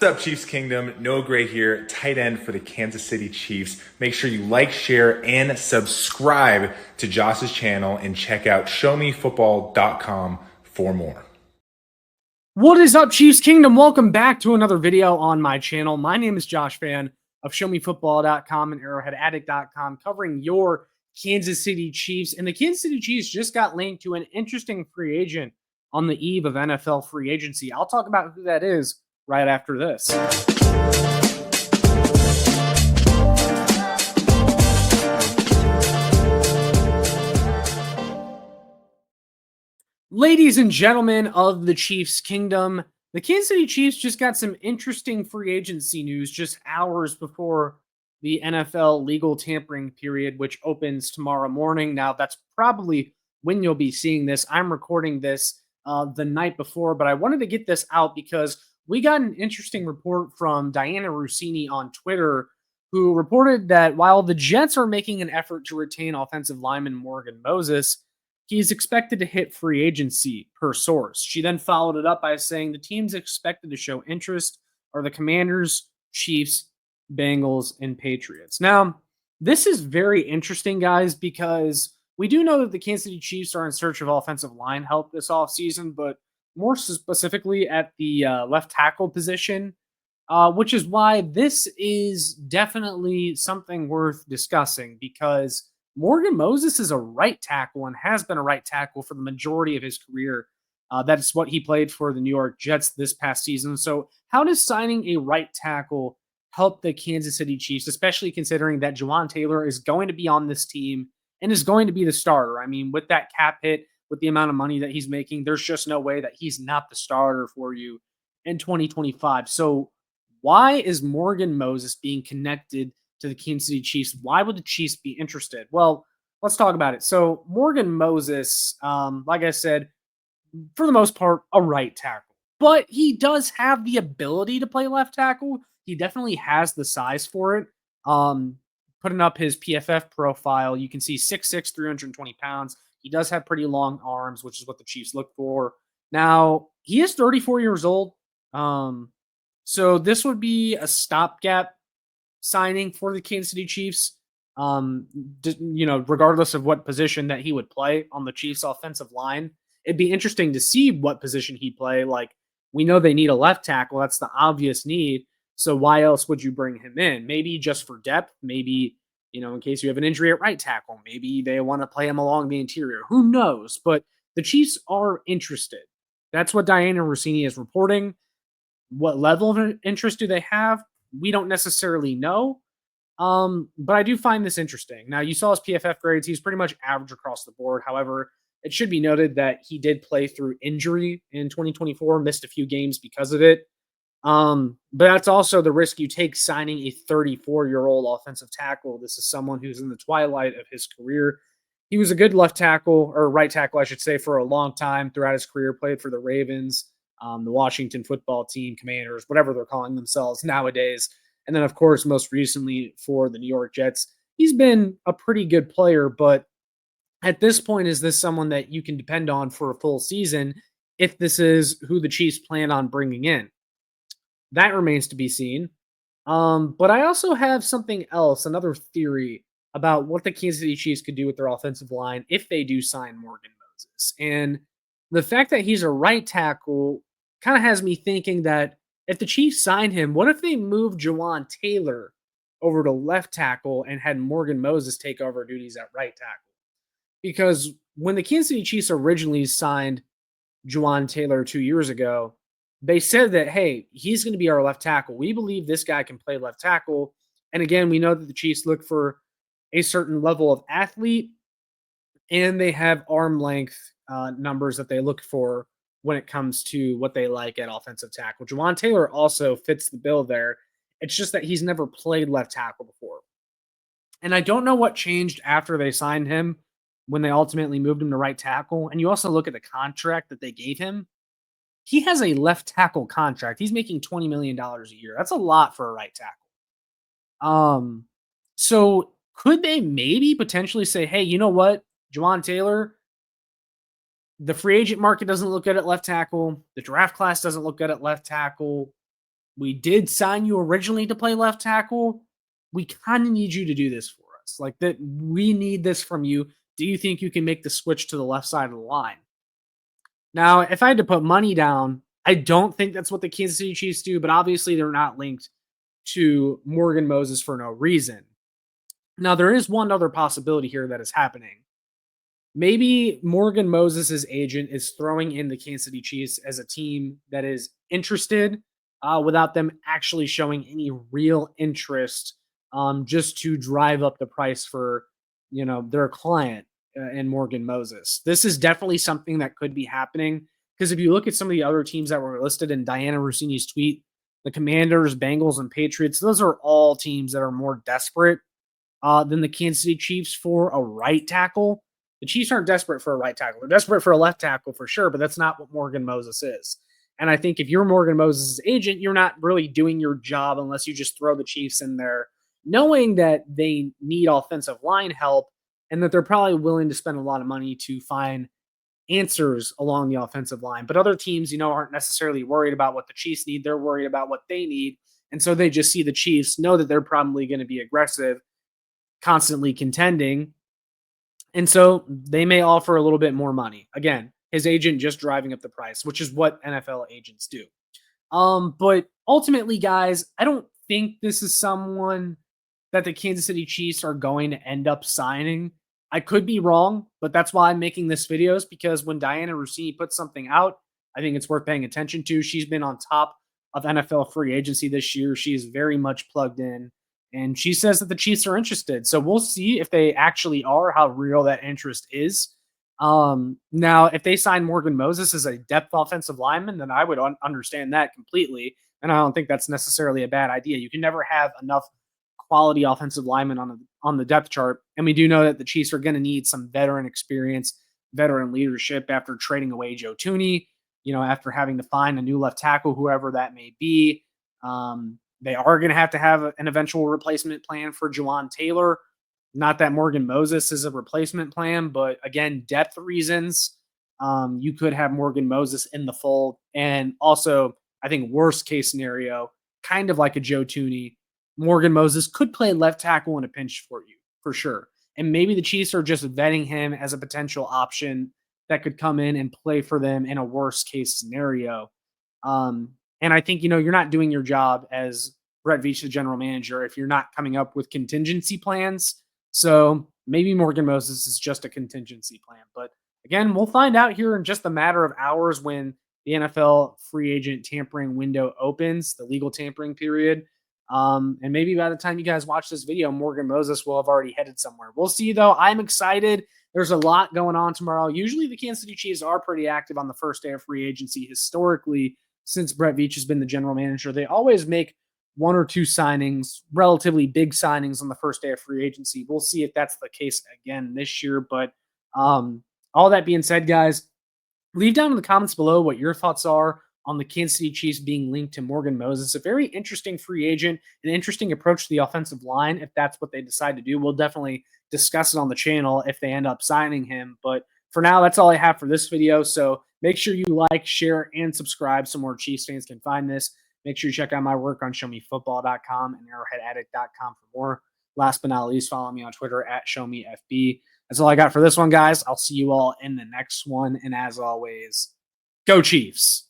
What's up, Chiefs Kingdom? Noah Gray here, tight end for the Kansas City Chiefs. Make sure you like, share, and subscribe to Josh's channel and check out showmefootball.com for more. What is up, Chiefs Kingdom? Welcome back to another video on my channel. My name is Josh Fan of showmefootball.com and arrowheadaddict.com, covering your Kansas City Chiefs. And the Kansas City Chiefs just got linked to an interesting free agent on the eve of NFL free agency. I'll talk about who that is right after this. Ladies and gentlemen of the Chiefs Kingdom, the Kansas City Chiefs just got some interesting free agency news just hours before the NFL legal tampering period, which opens tomorrow morning. Now, that's probably when you'll be seeing this. I'm recording this the night before, but I wanted to get this out because we got an interesting report from Diana Rossini on Twitter, who reported that while the Jets are making an effort to retain offensive lineman Morgan Moses, he's expected to hit free agency per source. She then followed it up by saying the teams expected to show interest are the Commanders, Chiefs, Bengals, and Patriots. Now, this is very interesting, guys, because we do know that the Kansas City Chiefs are in search of offensive line help this offseason, but more specifically at the left tackle position, which is why this is definitely something worth discussing because Morgan Moses is a right tackle and has been a right tackle for the majority of his career. That's what he played for the New York Jets this past season. So, how does signing a right tackle help the Kansas City Chiefs, especially considering that Jawaan Taylor is going to be on this team and is going to be the starter? I mean, with that cap hit, with the amount of money that he's making, there's just no way that he's not the starter for you in 2025. So, why is Morgan Moses being connected to the Kansas City Chiefs? Why would the Chiefs be interested? Well, let's talk about it. So Morgan Moses, like I said, for the most part, a right tackle, but he does have the ability to play left tackle. He definitely has the size for it. Putting up his PFF profile, you can see 6'6", 320 pounds. He does have pretty long arms, which is what the Chiefs look for. Now, he is 34 years old. So this would be a stopgap signing for the Kansas City Chiefs. Regardless of what position that he would play on the Chiefs offensive line, it'd be interesting to see what position he'd play. Like, we know they need a left tackle. That's the obvious need. So why else would you bring him in? Maybe just for depth. Maybe, in case you have an injury at right tackle. Maybe they want to play him along the interior. Who knows? But the Chiefs are interested. That's what Diana Rossini is reporting. What level of interest do they have? We don't necessarily know. But I do find this interesting. Now, you saw his PFF grades. He's pretty much average across the board. However, it should be noted that he did play through injury in 2024, missed a few games because of it. But that's also the risk you take signing a 34-year-old offensive tackle. This is someone who's in the twilight of his career. He was a good left tackle, or right tackle, I should say, for a long time throughout his career, played for the Ravens, the Washington football team, Commanders, whatever they're calling themselves nowadays. And then, of course, most recently for the New York Jets. He's been a pretty good player, but at this point, is this someone that you can depend on for a full season if this is who the Chiefs plan on bringing in? That remains to be seen. But I also have something else, another theory about what the Kansas City Chiefs could do with their offensive line if they do sign Morgan Moses. And the fact that he's a right tackle kind of has me thinking that if the Chiefs sign him, what if they move Jawaan Taylor over to left tackle and had Morgan Moses take over duties at right tackle? Because when the Kansas City Chiefs originally signed Jawaan Taylor 2 years ago, they said that, hey, he's going to be our left tackle. We believe this guy can play left tackle. And again, we know that the Chiefs look for a certain level of athlete, and they have arm length numbers that they look for when it comes to what they like at offensive tackle. Jawaan Taylor also fits the bill there. It's just that he's never played left tackle before. And I don't know what changed after they signed him when they ultimately moved him to right tackle. And you also look at the contract that they gave him. He has a left tackle contract. He's making $20 million a year. That's a lot for a right tackle. So could they maybe potentially say, hey, you know what, Jawaan Taylor, the free agent market doesn't look good at left tackle. The draft class doesn't look good at left tackle. We did sign you originally to play left tackle. We kind of need you to do this for us. Like that, we need this from you. Do you think you can make the switch to the left side of the line? Now, if I had to put money down, I don't think that's what the Kansas City Chiefs do, but obviously they're not linked to Morgan Moses for no reason. Now, there is one other possibility here that is happening. Maybe Morgan Moses' agent is throwing in the Kansas City Chiefs as a team that is interested without them actually showing any real interest, just to drive up the price for their client and Morgan Moses. This is definitely something that could be happening because if you look at some of the other teams that were listed in Diana Rossini's tweet, the Commanders, Bengals, and Patriots, those are all teams that are more desperate than the Kansas City Chiefs for a right tackle. The Chiefs aren't desperate for a right tackle. They're desperate for a left tackle for sure, but that's not what Morgan Moses is. And I think if you're Morgan Moses' agent, you're not really doing your job unless you just throw the Chiefs in there, knowing that they need offensive line help and that they're probably willing to spend a lot of money to find answers along the offensive line. But other teams, aren't necessarily worried about what the Chiefs need. They're worried about what they need. And so they just see the Chiefs, know that they're probably going to be aggressive, constantly contending. And so they may offer a little bit more money. Again, his agent just driving up the price, which is what NFL agents do. But ultimately, guys, I don't think this is someone that the Kansas City Chiefs are going to end up signing. I could be wrong, but that's why I'm making this video is because when Diana Rossini puts something out, I think it's worth paying attention to. She's been on top of NFL free agency this year. She's very much plugged in, and she says that the Chiefs are interested. So we'll see if they actually are, how real that interest is. Now, if they sign Morgan Moses as a depth offensive lineman, then I would understand that completely. And I don't think that's necessarily a bad idea. You can never have enough quality offensive linemen on the depth chart. And we do know that the Chiefs are going to need some veteran experience, veteran leadership after trading away Joe Tooney, after having to find a new left tackle, whoever that may be. They are going to have an eventual replacement plan for Juwan Taylor. Not that Morgan Moses is a replacement plan, but again, depth reasons, you could have Morgan Moses in the fold. And also, I think worst case scenario, kind of like a Joe Tooney, Morgan Moses could play left tackle in a pinch for you, for sure. And maybe the Chiefs are just vetting him as a potential option that could come in and play for them in a worst case scenario. And I think, you're not doing your job as Brett Veach, the general manager, if you're not coming up with contingency plans. So maybe Morgan Moses is just a contingency plan. But again, we'll find out here in just a matter of hours when the NFL free agent tampering window opens, the legal tampering period. And maybe by the time you guys watch this video, Morgan Moses will have already headed somewhere. We'll see, though. I'm excited. There's a lot going on tomorrow. Usually the Kansas City Chiefs are pretty active on the first day of free agency. Historically, since Brett Veach has been the general manager, they always make one or two signings, relatively big signings on the first day of free agency. We'll see if that's the case again this year. But all that being said, guys, leave down in the comments below what your thoughts are on the Kansas City Chiefs being linked to Morgan Moses. A very interesting free agent, an interesting approach to the offensive line if that's what they decide to do. We'll definitely discuss it on the channel if they end up signing him. But for now, that's all I have for this video. So make sure you like, share, and subscribe so more Chiefs fans can find this. Make sure you check out my work on showmefootball.com and arrowheadaddict.com for more. Last but not least, follow me on Twitter at showmefb. That's all I got for this one, guys. I'll see you all in the next one. And as always, go Chiefs.